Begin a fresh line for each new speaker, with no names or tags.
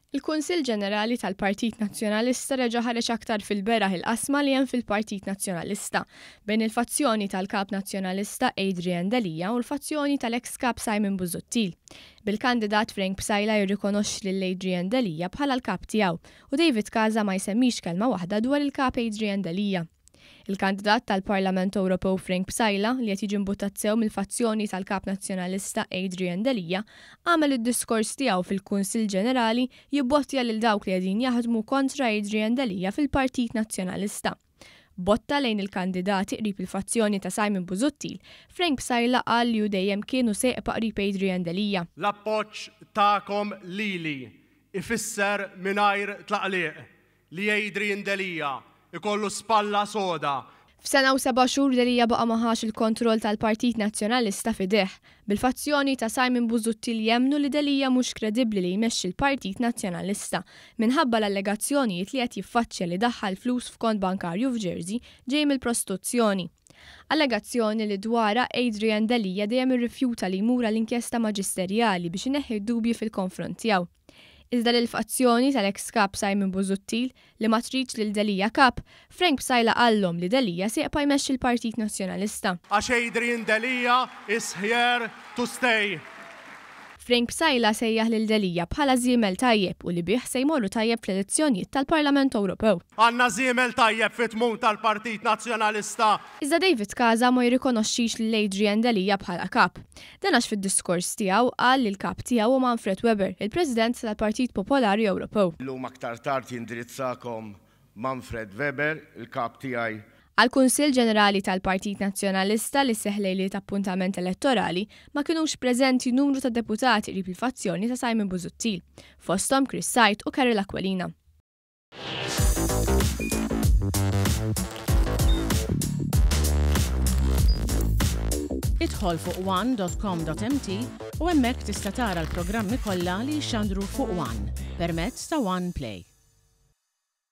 Il-Kunsill Ġenerali tal-Partit Nazzjonalista reġa' ħareġ aktar fil-beraħ il-qasma li hemm fil-Partit Nazzjonalista bejn il-fazzjoni tal-Kap Nazzjonalista Adrian Delija u l-fazzjoni tal-ex kap Simon Busuttil. Bil-kandidat Frank Psajla jirrikonoxxi lil Adrian Delija bħala l-kap tiegħu u David Casa ma jsemmix kelma waħda dwar il-kap Adrian Delija. Il-kandidat tal-Parlament Ewropew Frank Psajla li qed jiġi mbuttat sew mill-fazzjoni tal-Kap Nazzjonalista Adrian Delija għamel id-diskors tiegħu fil-Kunsill Ġenerali jibbottja lil dawk li qegħdin jaħdmu kontra Adrian Delija fil-Partit Nazzjonalista. Botta lejn il-kandidati qrib il-fazzjoni ta' Simon Busuttil, Frank Psajla qal li hu dejjem kienu seqpa qrib Adrian Delija.
L-appoġġ tagħkom lili ifisser mingħajr tlaqliq li Adrian Delija ikollu spalla soda.
F'sena u 7 xhur Delija baqa' maħax il-kontroll tal-Partit Nazzjonalista fideh. Bil-fazzjoni ta' Simon Busuttil jemnu li Delija mhux kredibbli li jmexxi l-Partit Nazzjonalista minħabba l-allegazzjonijiet li qed jiffaċċja li daħħal flus f'kont bankarju f'Jersey ġej mill-prostituzzjoni. Allegazzjoni li dwarha Adrian Delija dejjem irrifjuta li jmur l-inkjesta maġisterjali biex ineħħi dubji fil-konfront tiegħu. Iżda l-fazzjoni tal-ex kap Simon Busuttil li ma tridx lil Delija kap, Frank Psajla qallhom li Delija sieqpa jmexxi l-Partit Nazzjonalista.
Għax Adrian Delija is here to stay.
Frank Psajla sejjaħ lil Delija bħala żiemel tajjeb u li bih se jmorru tajjeb fl-elezzjonijiet tal-Parlament Ewropew.
Għandna żiemel tajjeb fit-tmum tal-Partit Nazzjonalista.
Iżda David Casa ma jirrikonoxxix lil Adrian Delija bħala kap. Dan għax fid-diskors tiegħu qal li l-kap tiegħu Manfred Weber, il-President tal-Partit Popolari Ewropew.
Illum aktar tard jindirizzakom Manfred Weber, il-kap tiegħi.
Għal-Kunsill Ġenerali tal-Partit Nazzjonalista li seħ lejliet appuntament elettorali ma kinux preżenti numru ta' deputati qrib il-fazzjoni ta' Simon Busuttil, fosthom Chris Sajt u Carol Aquilina.
Idħol fuq one.com.mt u hemmhekk tista' tara l-programmi kollha li jxandru fuq One permezz ta' One Play.